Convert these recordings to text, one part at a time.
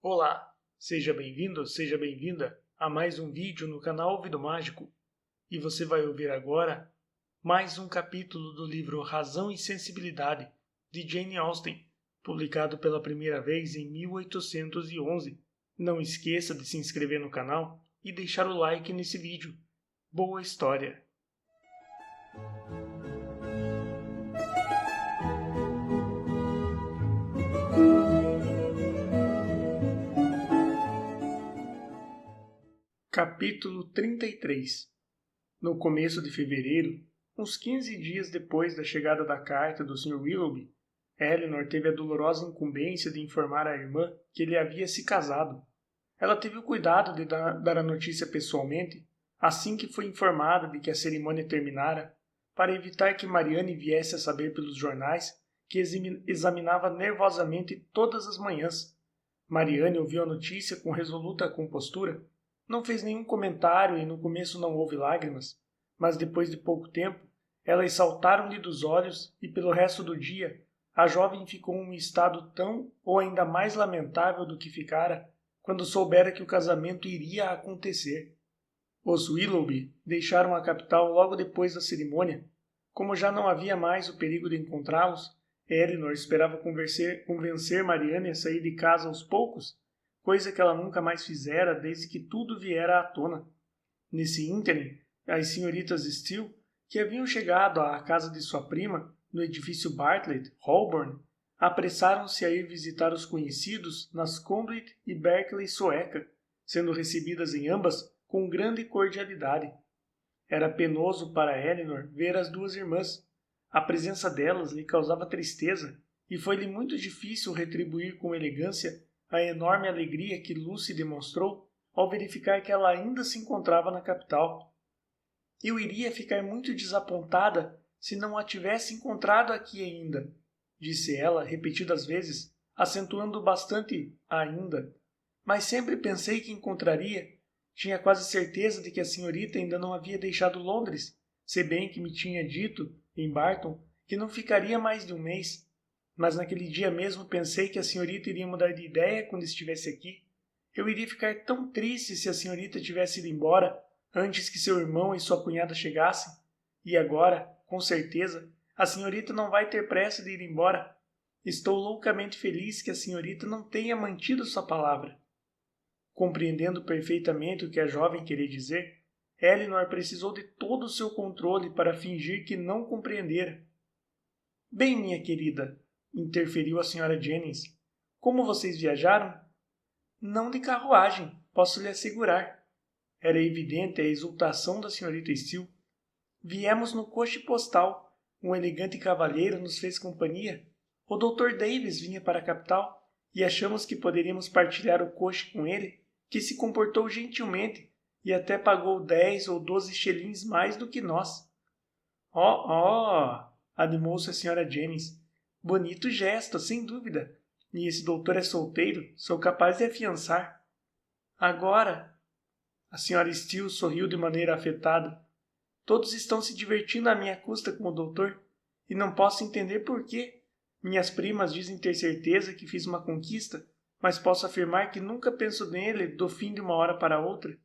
Olá, seja bem-vindo, seja bem-vinda a mais um vídeo no canal Ouvido Mágico. E você vai ouvir agora mais um capítulo do livro Razão e Sensibilidade, de Jane Austen, publicado pela primeira vez em 1811. Não esqueça de se inscrever no canal e deixar o like nesse vídeo. Boa história! Capítulo 33. No começo de fevereiro, uns 15 dias depois da chegada da carta do Sr. Willoughby, Elinor teve a dolorosa incumbência de informar à irmã que ele havia se casado. Ela teve o cuidado de dar a notícia pessoalmente, assim que foi informada de que a cerimônia terminara, para evitar que Marianne viesse a saber pelos jornais que examinava nervosamente todas as manhãs. Marianne ouviu a notícia com resoluta compostura. Não fez nenhum comentário e no começo não houve lágrimas, mas depois de pouco tempo, elas saltaram-lhe dos olhos e pelo resto do dia, a jovem ficou em um estado tão ou ainda mais lamentável do que ficara quando soubera que o casamento iria acontecer. Os Willoughby deixaram a capital logo depois da cerimônia. Como já não havia mais o perigo de encontrá-los, Elinor esperava convencer Marianne a sair de casa aos poucos, coisa que ela nunca mais fizera desde que tudo viera à tona. Nesse ínterim, as senhoritas Steele, que haviam chegado à casa de sua prima, no edifício Bartlett, Holborn, apressaram-se a ir visitar os conhecidos nas Conduit e Berkeley Sueca, sendo recebidas em ambas com grande cordialidade. Era penoso para Elinor ver as duas irmãs. A presença delas lhe causava tristeza, e foi-lhe muito difícil retribuir com elegância a enorme alegria que Lucy demonstrou ao verificar que ela ainda se encontrava na capital. Eu iria ficar muito desapontada se não a tivesse encontrado aqui ainda, disse ela repetidas vezes, acentuando bastante ainda. Mas sempre pensei que encontraria. Tinha quase certeza de que a senhorita ainda não havia deixado Londres, se bem que me tinha dito, em Barton, que não ficaria mais de um mês. Mas naquele dia mesmo pensei que a senhorita iria mudar de ideia quando estivesse aqui. Eu iria ficar tão triste se a senhorita tivesse ido embora antes que seu irmão e sua cunhada chegassem. E agora, com certeza, a senhorita não vai ter pressa de ir embora. Estou loucamente feliz que a senhorita não tenha mantido sua palavra. Compreendendo perfeitamente o que a jovem queria dizer, Elinor precisou de todo o seu controle para fingir que não compreendera. Bem, minha querida, interferiu a Sra. Jennings, como vocês viajaram? Não de carruagem, posso lhe assegurar. Era evidente a exultação da senhorita Steele. Viemos no coche postal. Um elegante cavalheiro nos fez companhia. O Dr. Davis vinha para a capital e achamos que poderíamos partilhar o coche com ele, que se comportou gentilmente e até pagou 10 ou 12 shillings mais do que nós. Oh, animou-se a Sra. Jennings. Bonito gesto, sem dúvida. E esse doutor é solteiro, sou capaz de afiançar. Agora, a Sra. Steele sorriu de maneira afetada. Todos estão se divertindo à minha custa com o doutor, e não posso entender por quê. Minhas primas dizem ter certeza que fiz uma conquista, mas posso afirmar que nunca penso nele do fim de uma hora para outra.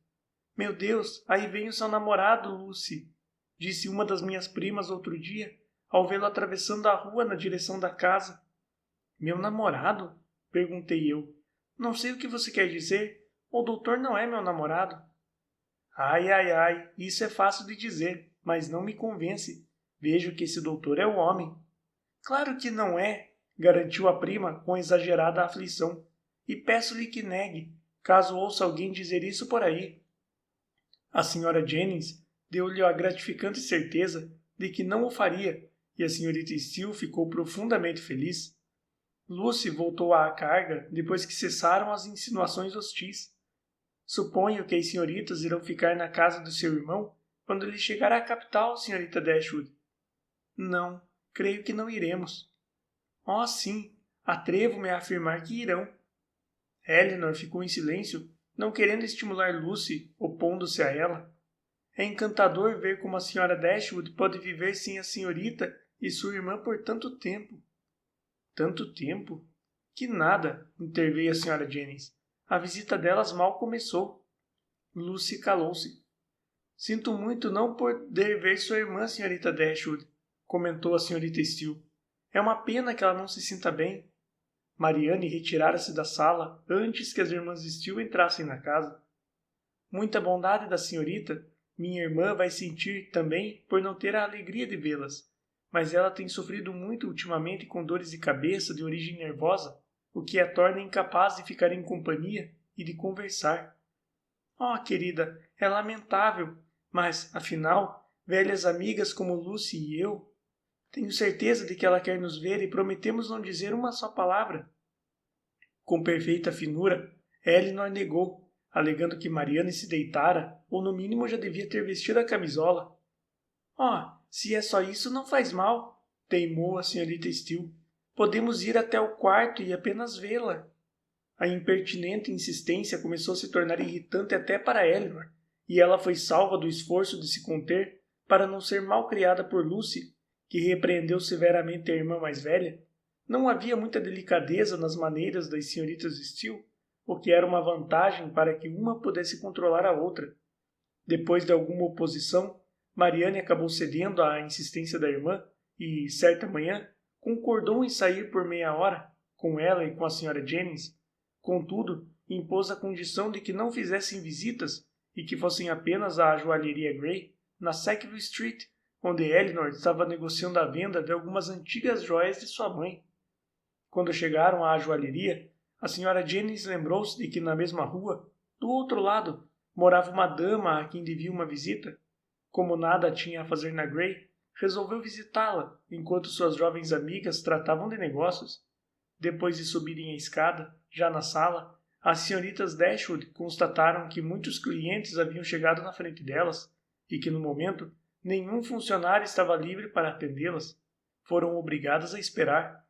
Meu Deus, aí vem o seu namorado, Lucy, disse uma das minhas primas outro dia, ao vê-lo atravessando a rua na direção da casa. Meu namorado? Perguntei eu. Não sei o que você quer dizer. O doutor não é meu namorado. Ai, isso é fácil de dizer, mas não me convence. Vejo que esse doutor é o homem. Claro que não é, garantiu a prima com exagerada aflição. E peço-lhe que negue, caso ouça alguém dizer isso por aí. A Sra. Jennings deu-lhe a gratificante certeza de que não o faria, e a senhorita Steele ficou profundamente feliz. Lucy voltou à carga depois que cessaram as insinuações hostis. Suponho que as senhoritas irão ficar na casa do seu irmão quando ele chegar à capital, senhorita Dashwood. Não, creio que não iremos. Oh, sim, atrevo-me a afirmar que irão. Elinor ficou em silêncio, não querendo estimular Lucy, opondo-se a ela. É encantador ver como a senhora Dashwood pode viver sem a senhorita e sua irmã por tanto tempo. Tanto tempo? Que nada, interveio a Sra. Jennings. A visita delas mal começou. Lucy calou-se. Sinto muito não poder ver sua irmã, senhorita Dashwood, comentou a senhorita Steele. É uma pena que ela não se sinta bem. Marianne retirara-se da sala antes que as irmãs Steele entrassem na casa. Muita bondade da senhorita, minha irmã vai sentir também por não ter a alegria de vê-las, mas ela tem sofrido muito ultimamente com dores de cabeça de origem nervosa, o que a torna incapaz de ficar em companhia e de conversar. Oh, querida, é lamentável, mas, afinal, velhas amigas como Lucy e eu, tenho certeza de que ela quer nos ver e prometemos não dizer uma só palavra. Com perfeita finura, Elinor negou, alegando que Marianne se deitara, ou no mínimo já devia ter vestido a camisola. Oh, se é só isso, não faz mal, teimou a senhorita Steele. Podemos ir até o quarto e apenas vê-la. A impertinente insistência começou a se tornar irritante até para Elinor, e ela foi salva do esforço de se conter para não ser mal criada por Lucy, que repreendeu severamente a irmã mais velha. Não havia muita delicadeza nas maneiras das senhoritas Steele, o que era uma vantagem para que uma pudesse controlar a outra. Depois de alguma oposição, Marianne acabou cedendo à insistência da irmã e, certa manhã, concordou em sair por meia hora, com ela e com a senhora Jennings. Contudo, impôs a condição de que não fizessem visitas e que fossem apenas à joalheria Grey, na Sackville Street, onde Elinor estava negociando a venda de algumas antigas joias de sua mãe. Quando chegaram à joalheria, a senhora Jennings lembrou-se de que na mesma rua, do outro lado, morava uma dama a quem devia uma visita. Como nada tinha a fazer na Grey, resolveu visitá-la, enquanto suas jovens amigas tratavam de negócios. Depois de subirem a escada, já na sala, as senhoritas Dashwood constataram que muitos clientes haviam chegado na frente delas e que, no momento, nenhum funcionário estava livre para atendê-las. Foram obrigadas a esperar.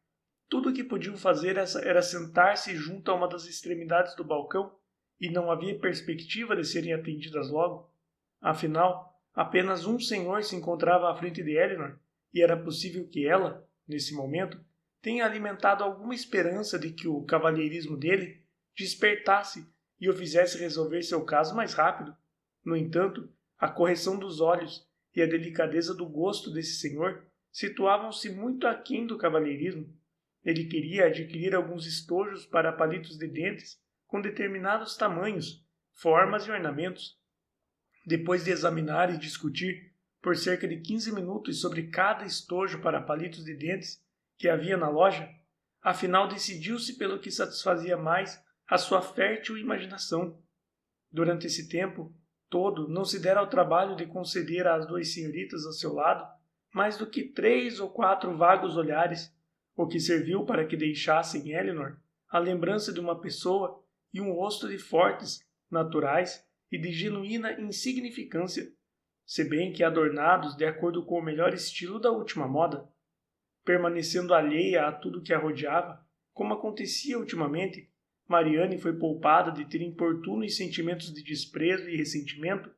Tudo o que podiam fazer era sentar-se junto a uma das extremidades do balcão e não havia perspectiva de serem atendidas logo. Afinal, apenas um senhor se encontrava à frente de Elinor e era possível que ela, nesse momento, tenha alimentado alguma esperança de que o cavalheirismo dele despertasse e o fizesse resolver seu caso mais rápido. No entanto, a correção dos olhos e a delicadeza do gosto desse senhor situavam-se muito aquém do cavalheirismo. Ele queria adquirir alguns estojos para palitos de dentes com determinados tamanhos, formas e ornamentos. Depois de examinar e discutir por cerca de 15 minutos sobre cada estojo para palitos de dentes que havia na loja, afinal decidiu-se pelo que satisfazia mais a sua fértil imaginação. Durante esse tempo todo, não se dera ao trabalho de conceder às duas senhoritas ao seu lado mais do que 3 ou 4 vagos olhares, o que serviu para que deixassem Elinor a lembrança de uma pessoa e um rosto de fortes, naturais e de genuína insignificância, se bem que adornados de acordo com o melhor estilo da última moda. Permanecendo alheia a tudo que a rodeava, como acontecia ultimamente, Marianne foi poupada de ter importunos sentimentos de desprezo e ressentimento,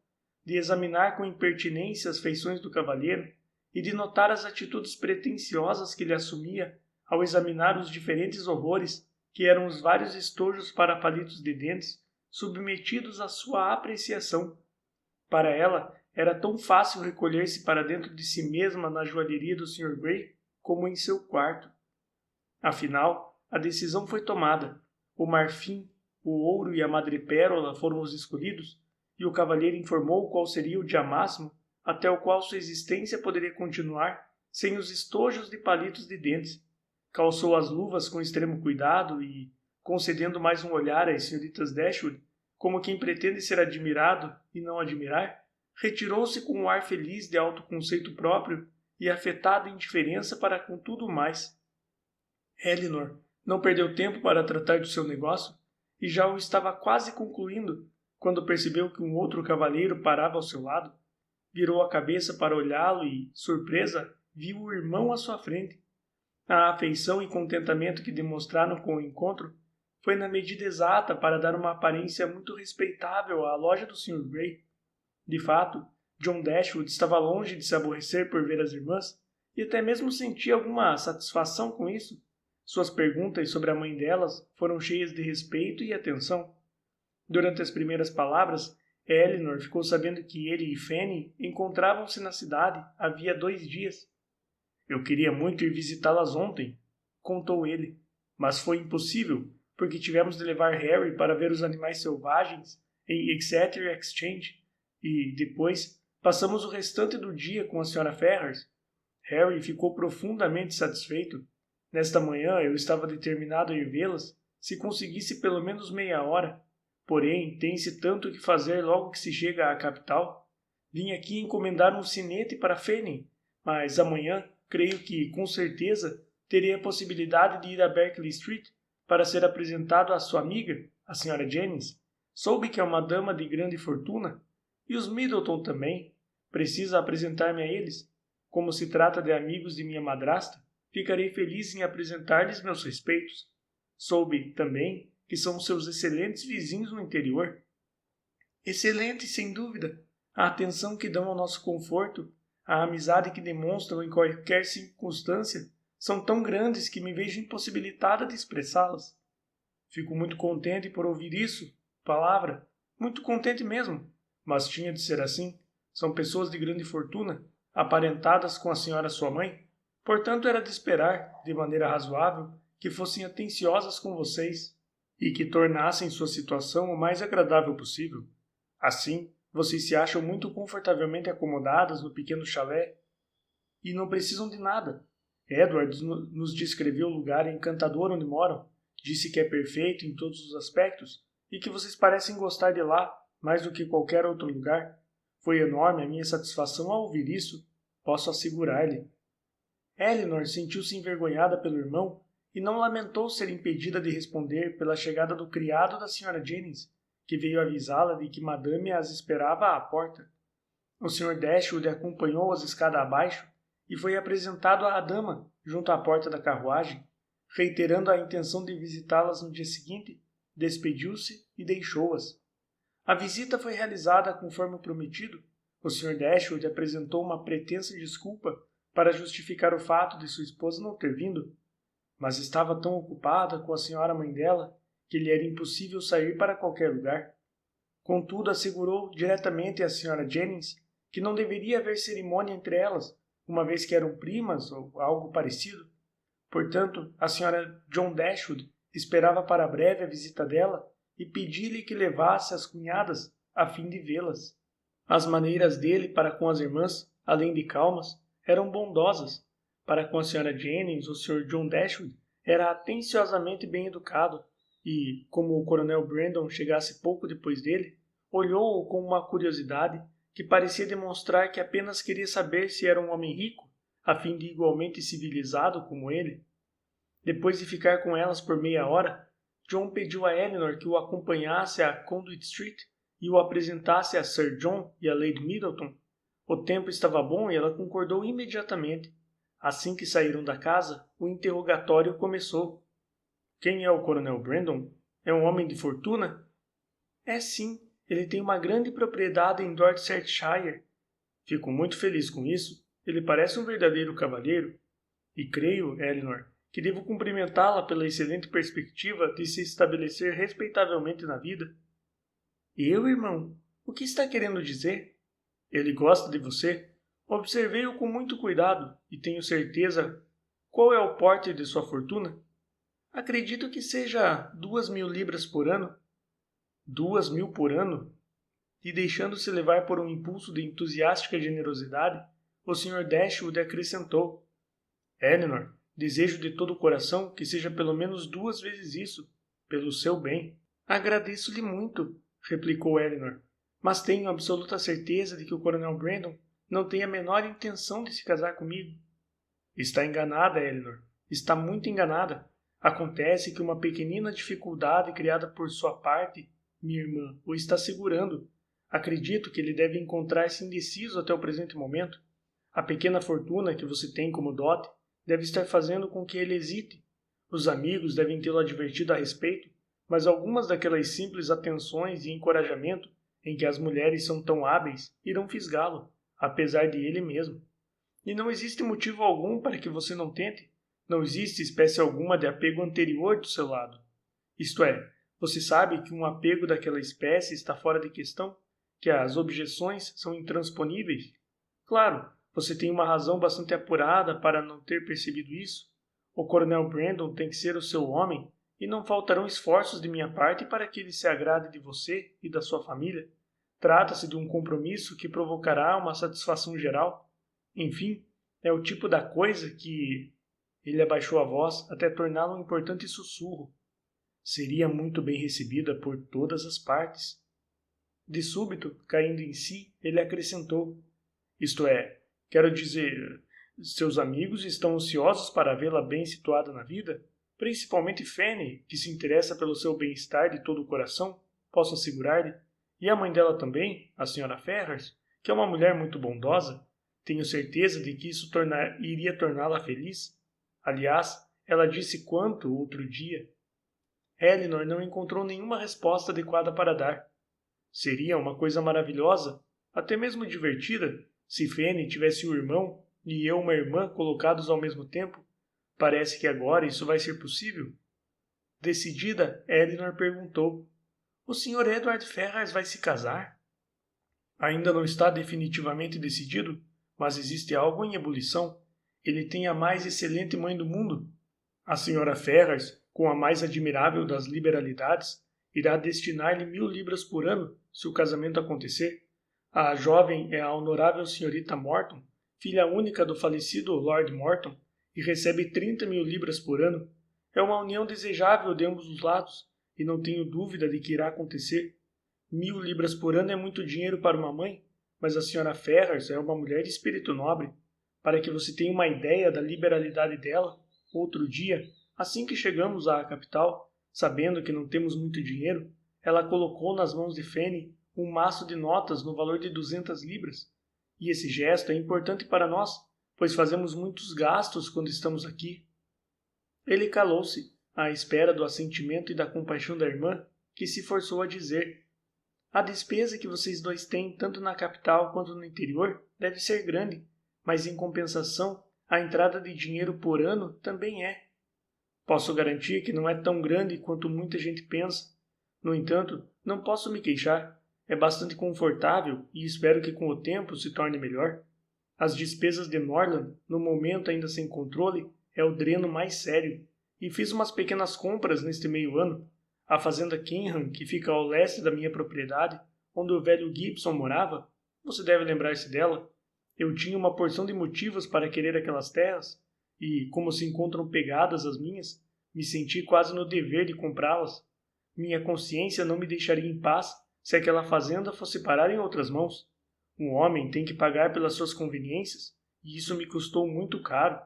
de examinar com impertinência as feições do cavalheiro e de notar as atitudes pretensiosas que ele assumia ao examinar os diferentes horrores que eram os vários estojos para palitos de dentes submetidos à sua apreciação. Para ela, era tão fácil recolher-se para dentro de si mesma na joalheria do Sr. Grey como em seu quarto. Afinal, a decisão foi tomada. O marfim, o ouro e a madrepérola foram os escolhidos, e o cavalheiro informou qual seria o dia máximo até o qual sua existência poderia continuar sem os estojos de palitos de dentes. Calçou as luvas com extremo cuidado e, concedendo mais um olhar às senhoritas Dashwood, como quem pretende ser admirado e não admirar, retirou-se com um ar feliz de autoconceito próprio e afetada indiferença para com tudo mais. Elinor não perdeu tempo para tratar do seu negócio e já o estava quase concluindo quando percebeu que um outro cavalheiro parava ao seu lado. Virou a cabeça para olhá-lo e, surpresa, viu o irmão à sua frente. A afeição e contentamento que demonstraram com o encontro foi na medida exata para dar uma aparência muito respeitável à loja do Sr. Grey. De fato, John Dashwood estava longe de se aborrecer por ver as irmãs e até mesmo sentia alguma satisfação com isso. Suas perguntas sobre a mãe delas foram cheias de respeito e atenção. Durante as primeiras palavras, Elinor ficou sabendo que ele e Fanny encontravam-se na cidade havia 2 dias. Eu queria muito ir visitá-las ontem, contou ele, mas foi impossível, porque tivemos de levar Harry para ver os animais selvagens em Exeter Exchange e, depois, passamos o restante do dia com a Sra. Ferrars. Harry ficou profundamente satisfeito. Nesta manhã eu estava determinado a ir vê-las, se conseguisse pelo menos meia hora. Porém, tem-se tanto o que fazer logo que se chega à capital. Vim aqui encomendar um sinete para Fanny, mas amanhã, creio que, com certeza, terei a possibilidade de ir a Berkeley Street para ser apresentado à sua amiga, a Sra. Jennings. Soube que é uma dama de grande fortuna. E os Middleton também. Precisa apresentar-me a eles. Como se trata de amigos de minha madrasta, ficarei feliz em apresentar-lhes meus respeitos. Soube, também, que são seus excelentes vizinhos no interior. Excelentes, sem dúvida. A atenção que dão ao nosso conforto, a amizade que demonstram em qualquer circunstância, são tão grandes que me vejo impossibilitada de expressá-las. Fico muito contente por ouvir isso, palavra, muito contente mesmo, mas tinha de ser assim. São pessoas de grande fortuna, aparentadas com a senhora sua mãe, portanto era de esperar, de maneira razoável, que fossem atenciosas com vocês e que tornassem sua situação o mais agradável possível. Assim, vocês se acham muito confortavelmente acomodadas no pequeno chalé e não precisam de nada. Edward nos descreveu o lugar encantador onde moram, disse que é perfeito em todos os aspectos e que vocês parecem gostar de lá mais do que qualquer outro lugar. Foi enorme a minha satisfação ao ouvir isso, posso assegurar-lhe. Elinor sentiu-se envergonhada pelo irmão e não lamentou ser impedida de responder pela chegada do criado da Sra. Jennings, que veio avisá-la de que Madame as esperava à porta. O Sr. Dashwood acompanhou-as escada abaixo e foi apresentado à dama junto à porta da carruagem. Reiterando a intenção de visitá-las no dia seguinte, despediu-se e deixou-as. A visita foi realizada conforme prometido. O Sr. Dashwood apresentou uma pretensa desculpa para justificar o fato de sua esposa não ter vindo, mas estava tão ocupada com a senhora mãe dela que lhe era impossível sair para qualquer lugar. Contudo, assegurou diretamente à Sra. Jennings que não deveria haver cerimônia entre elas, uma vez que eram primas ou algo parecido. Portanto, a Sra. John Dashwood esperava para breve a visita dela e pedi-lhe que levasse as cunhadas a fim de vê-las. As maneiras dele para com as irmãs, além de calmas, eram bondosas. Para com a Sra. Jennings, o Sr. John Dashwood era atenciosamente bem educado e, como o Coronel Brandon chegasse pouco depois dele, olhou-o com uma curiosidade que parecia demonstrar que apenas queria saber se era um homem rico, a fim de igualmente civilizado como ele. Depois de ficar com elas por meia hora, John pediu a Elinor que o acompanhasse a Conduit Street e o apresentasse a Sir John e a Lady Middleton. O tempo estava bom e ela concordou imediatamente. Assim que saíram da casa, o interrogatório começou. Quem é o Coronel Brandon? É um homem de fortuna? É sim, ele tem uma grande propriedade em Dorsetshire. Fico muito feliz com isso. Ele parece um verdadeiro cavalheiro. E creio, Elinor, que devo cumprimentá-la pela excelente perspectiva de se estabelecer respeitavelmente na vida. Eu, irmão? O que está querendo dizer? Ele gosta de você? Observei-o com muito cuidado e tenho certeza. Qual é o porte de sua fortuna? Acredito que seja 2.000 libras por ano. 2.000 por ano? E deixando-se levar por um impulso de entusiástica generosidade, o Sr. Dashwood acrescentou: Elinor, desejo de todo o coração que seja pelo menos 2 vezes isso, pelo seu bem. Agradeço-lhe muito, replicou Elinor, mas tenho absoluta certeza de que o Coronel Brandon não tem a menor intenção de se casar comigo. Está enganada, Elinor. Está muito enganada. Acontece que uma pequenina dificuldade criada por sua parte, minha irmã, o está segurando. Acredito que ele deve encontrar-se indeciso até o presente momento. A pequena fortuna que você tem como dote deve estar fazendo com que ele hesite. Os amigos devem tê-lo advertido a respeito, mas algumas daquelas simples atenções e encorajamento em que as mulheres são tão hábeis irão fisgá-lo, apesar de ele mesmo. E não existe motivo algum para que você não tente. Não existe espécie alguma de apego anterior do seu lado. Isto é, Você sabe que um apego daquela espécie está fora de questão? Que as objeções são intransponíveis? Claro, você tem uma razão bastante apurada para não ter percebido isso. O Coronel Brandon tem que ser o seu homem e não faltarão esforços de minha parte para que ele se agrade de você e da sua família. Trata-se de um compromisso que provocará uma satisfação geral. Enfim, é o tipo da coisa que... Ele abaixou a voz até torná-la um importante sussurro. Seria muito bem recebida por todas as partes. De súbito, caindo em si, ele acrescentou: isto é, quero dizer, seus amigos estão ansiosos para vê-la bem situada na vida? Principalmente Fanny, que se interessa pelo seu bem-estar de todo o coração, posso assegurar-lhe. E a mãe dela também, a Sra. Ferrars, que é uma mulher muito bondosa. Tenho certeza de que isso iria torná-la feliz. Aliás, ela disse quanto outro dia. Elinor não encontrou nenhuma resposta adequada para dar. Seria uma coisa maravilhosa, até mesmo divertida, se Fanny tivesse um irmão e eu uma irmã colocados ao mesmo tempo. Parece que agora isso vai ser possível. Decidida, Elinor perguntou: o Sr. Edward Ferrars vai se casar? Ainda não está definitivamente decidido, mas existe algo em ebulição. Ele tem a mais excelente mãe do mundo. A Sra. Ferrars, com a mais admirável das liberalidades, irá destinar-lhe 1000 libras por ano, se o casamento acontecer. A jovem é a honorável senhorita Morton, filha única do falecido Lord Morton, e recebe 30.000 libras por ano. É uma união desejável de ambos os lados, e não tenho dúvida de que irá acontecer. 1000 libras por ano é muito dinheiro para uma mãe, mas a Sra. Ferrars é uma mulher de espírito nobre. Para que você tenha uma ideia da liberalidade dela, outro dia, assim que chegamos à capital, sabendo que não temos muito dinheiro, ela colocou nas mãos de Fanny um maço de notas no valor de 200 libras. E esse gesto é importante para nós, pois fazemos muitos gastos quando estamos aqui. Ele calou-se, à espera do assentimento e da compaixão da irmã, que se forçou a dizer: a despesa que vocês dois têm, tanto na capital quanto no interior, deve ser grande, mas em compensação, a entrada de dinheiro por ano também é. Posso garantir que não é tão grande quanto muita gente pensa. No entanto, não posso me queixar. É bastante confortável e espero que com o tempo se torne melhor. As despesas de Norland, no momento ainda sem controle, é o dreno mais sério. E fiz umas pequenas compras neste meio ano. A fazenda Kingham, que fica ao leste da minha propriedade, onde o velho Gibson morava, você deve lembrar-se dela. Eu tinha uma porção de motivos para querer aquelas terras, e, como se encontram pegadas às minhas, me senti quase no dever de comprá-las. Minha consciência não me deixaria em paz se aquela fazenda fosse parar em outras mãos. Um homem tem que pagar pelas suas conveniências, e isso me custou muito caro.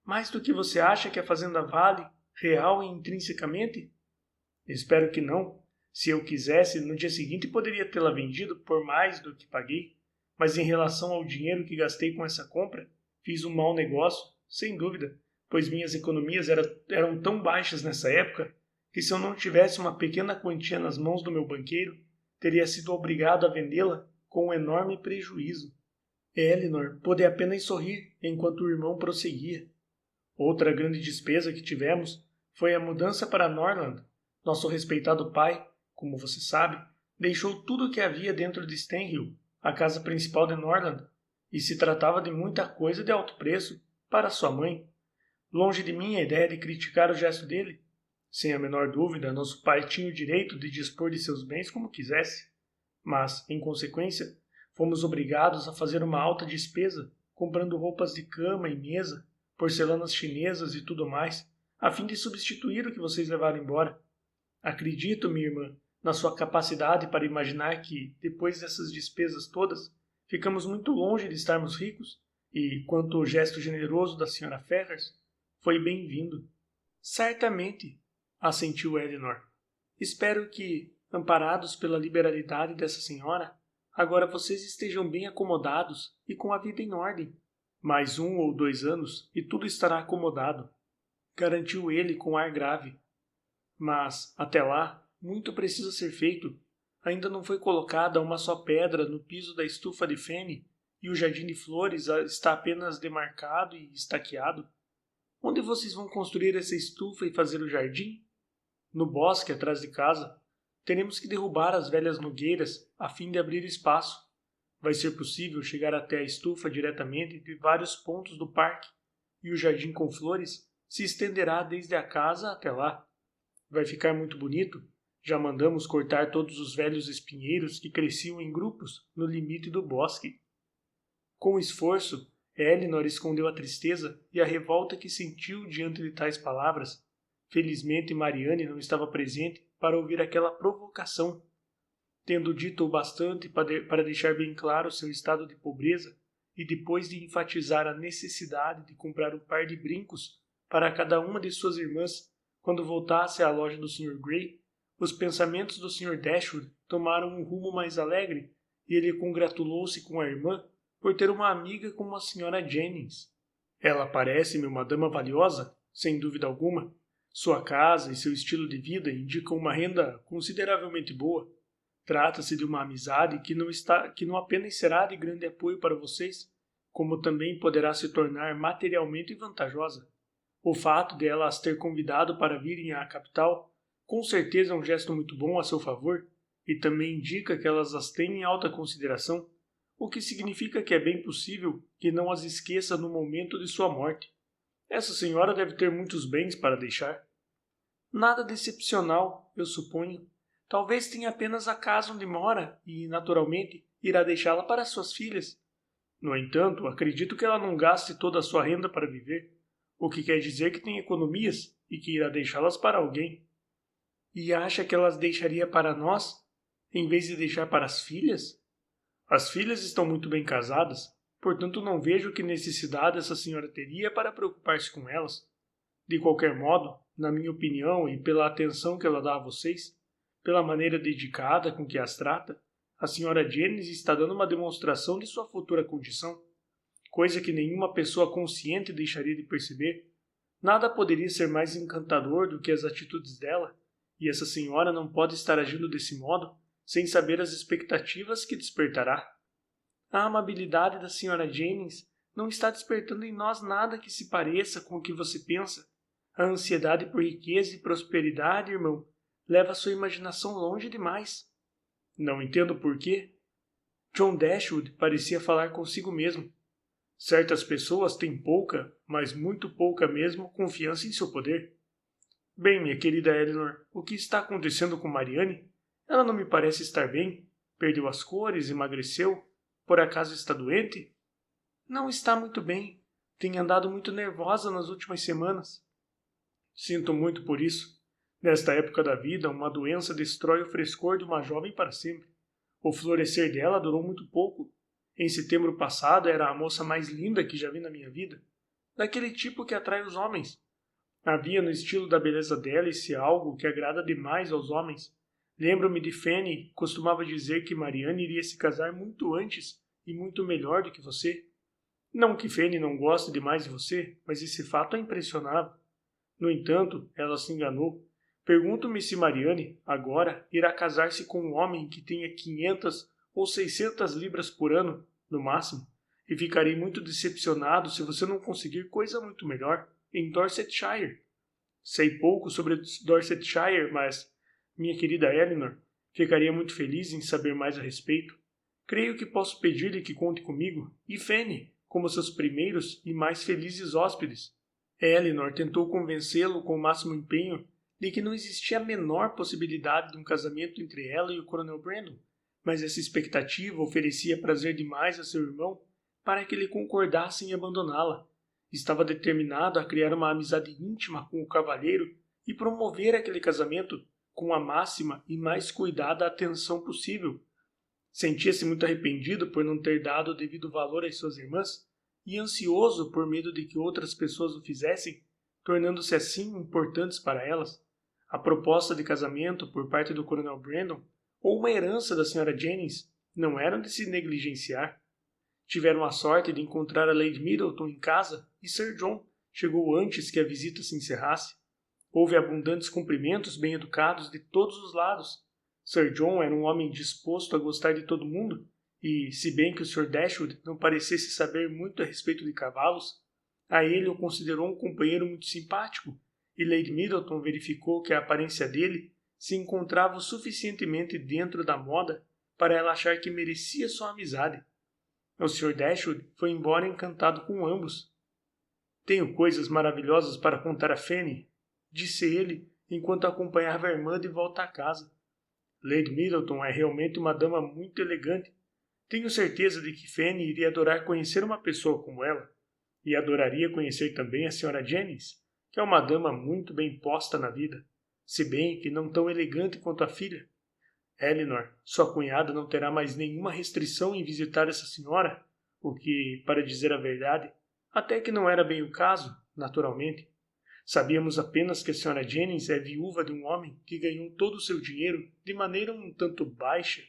Mais do que você acha que a fazenda vale, real e intrinsecamente? Espero que não. Se eu quisesse, no dia seguinte poderia tê-la vendido por mais do que paguei. Mas em relação ao dinheiro que gastei com essa compra, fiz um mau negócio, sem dúvida, pois minhas economias eram tão baixas nessa época que se eu não tivesse uma pequena quantia nas mãos do meu banqueiro, teria sido obrigado a vendê-la com um enorme prejuízo. Elinor pôde apenas sorrir enquanto o irmão prosseguia. Outra grande despesa que tivemos foi a mudança para Norland. Nosso respeitado pai, como você sabe, deixou tudo o que havia dentro de Stanhill, a casa principal de Norland, e se tratava de muita coisa de alto preço para sua mãe. Longe de mim a ideia de criticar o gesto dele. Sem a menor dúvida, nosso pai tinha o direito de dispor de seus bens como quisesse. Mas, em consequência, fomos obrigados a fazer uma alta despesa, comprando roupas de cama e mesa, porcelanas chinesas e tudo mais, a fim de substituir o que vocês levaram embora. Acredito, minha irmã, na sua capacidade para imaginar que, depois dessas despesas todas, ficamos muito longe de estarmos ricos, e, quanto ao gesto generoso da Sra. Ferrars, foi bem-vindo. Certamente, assentiu Elinor. Espero que, amparados pela liberalidade dessa senhora, agora vocês estejam bem acomodados e com a vida em ordem. Mais 1 ou 2 anos e tudo estará acomodado, garantiu ele com ar grave. Mas, até lá, muito precisa ser feito. Ainda não foi colocada uma só pedra no piso da estufa de Fanny e o jardim de flores está apenas demarcado e estaqueado. Onde vocês vão construir essa estufa e fazer o jardim? no bosque atrás de casa. Teremos que derrubar as velhas nogueiras a fim de abrir espaço. Vai ser possível chegar até a estufa diretamente de vários pontos do parque, e o jardim com flores se estenderá desde a casa até lá. Vai ficar muito bonito. Já mandamos cortar todos os velhos espinheiros que cresciam em grupos no limite do bosque. Com esforço, Elinor escondeu a tristeza e a revolta que sentiu diante de tais palavras. Felizmente, Marianne não estava presente para ouvir aquela provocação. Tendo dito o bastante para deixar bem claro seu estado de pobreza, e depois de enfatizar a necessidade de comprar um par de brincos para cada uma de suas irmãs quando voltasse à loja do Sr. Grey, os pensamentos do Sr. Dashwood tomaram um rumo mais alegre, e ele congratulou-se com a irmã por ter uma amiga como a Sra. Jennings. Ela parece-me uma dama valiosa, sem dúvida alguma. Sua casa e seu estilo de vida indicam uma renda consideravelmente boa. Trata-se de uma amizade que não apenas será de grande apoio para vocês, como também poderá se tornar materialmente vantajosa. O fato de ela as ter convidado para virem à capital, com certeza é um gesto muito bom a seu favor, e também indica que elas as têm em alta consideração, o que significa que é bem possível que não as esqueça no momento de sua morte. Essa senhora deve ter muitos bens para deixar. Nada de excepcional, eu suponho. Talvez tenha apenas a casa onde mora e, naturalmente, irá deixá-la para suas filhas. No entanto, acredito que ela não gaste toda a sua renda para viver, o que quer dizer que tem economias e que irá deixá-las para alguém. E acha que elas deixaria para nós, em vez de deixar para as filhas? As filhas estão muito bem casadas, portanto não vejo que necessidade essa senhora teria para preocupar-se com elas. De qualquer modo, na minha opinião e pela atenção que ela dá a vocês, pela maneira dedicada com que as trata, a Sra. Jennings está dando uma demonstração de sua futura condição, coisa que nenhuma pessoa consciente deixaria de perceber. Nada poderia ser mais encantador do que as atitudes dela, e essa senhora não pode estar agindo desse modo sem saber as expectativas que despertará. A amabilidade da Sra. Jennings não está despertando em nós nada que se pareça com o que você pensa. A ansiedade por riqueza e prosperidade, irmão, leva sua imaginação longe demais. Não entendo por quê. John Dashwood parecia falar consigo mesmo. Certas pessoas têm pouca, mas muito pouca mesmo, confiança em seu poder. Bem, minha querida Elinor, o que está acontecendo com Marianne? Ela não me parece estar bem. Perdeu as cores, emagreceu. Por acaso está doente? Não está muito bem. Tem andado muito nervosa nas últimas semanas. Sinto muito por isso. Nesta época da vida, uma doença destrói o frescor de uma jovem para sempre. O florescer dela durou muito pouco. Em setembro passado era a moça mais linda que já vi na minha vida. Daquele tipo que atrai os homens. Havia no estilo da beleza dela esse algo que agrada demais aos homens. Lembro-me de Fanny, costumava dizer que Marianne iria se casar muito antes e muito melhor do que você. Não que Fanny não goste demais de você, mas esse fato a impressionava. No entanto, ela se enganou. Pergunto-me se Marianne, agora, irá casar-se com um homem que tenha 500 ou 600 libras por ano, no máximo, e ficarei muito decepcionado se você não conseguir coisa muito melhor em Dorsetshire. Sei pouco sobre Dorsetshire, mas, minha querida Elinor, ficaria muito feliz em saber mais a respeito. Creio que posso pedir-lhe que conte comigo e Fanny como seus primeiros e mais felizes hóspedes. Elinor tentou convencê-lo com o máximo empenho de que não existia a menor possibilidade de um casamento entre ela e o Coronel Brandon, mas essa expectativa oferecia prazer demais a seu irmão para que ele concordasse em abandoná-la. Estava determinado a criar uma amizade íntima com o cavalheiro e promover aquele casamento com a máxima e mais cuidada atenção possível. Sentia-se muito arrependido por não ter dado o devido valor às suas irmãs e ansioso por medo de que outras pessoas o fizessem, tornando-se assim importantes para elas. A proposta de casamento por parte do Coronel Brandon ou uma herança da Sra. Jennings não eram de se negligenciar. Tiveram a sorte de encontrar a Lady Middleton em casa e Sir John chegou antes que a visita se encerrasse. Houve abundantes cumprimentos bem educados de todos os lados. Sir John era um homem disposto a gostar de todo mundo e, se bem que o Sr. Dashwood não parecesse saber muito a respeito de cavalos, a ele o considerou um companheiro muito simpático e Lady Middleton verificou que a aparência dele se encontrava o suficientemente dentro da moda para ela achar que merecia sua amizade. O Sr. Dashwood foi embora encantado com ambos. Tenho coisas maravilhosas para contar a Fanny, disse ele enquanto acompanhava a irmã de volta à casa. Lady Middleton é realmente uma dama muito elegante. Tenho certeza de que Fanny iria adorar conhecer uma pessoa como ela, e adoraria conhecer também a Sra. Jennings, que é uma dama muito bem posta na vida, se bem que não tão elegante quanto a filha. Elinor, sua cunhada, não terá mais nenhuma restrição em visitar essa senhora, o que, para dizer a verdade, até que não era bem o caso, naturalmente. Sabíamos apenas que a Sra. Jennings é viúva de um homem que ganhou todo o seu dinheiro de maneira um tanto baixa.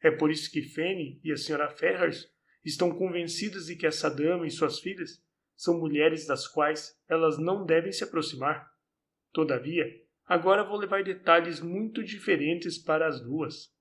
É por isso que Fanny e a Sra. Ferrars estão convencidas de que essa dama e suas filhas são mulheres das quais elas não devem se aproximar. Todavia, agora vou levar detalhes muito diferentes para as duas.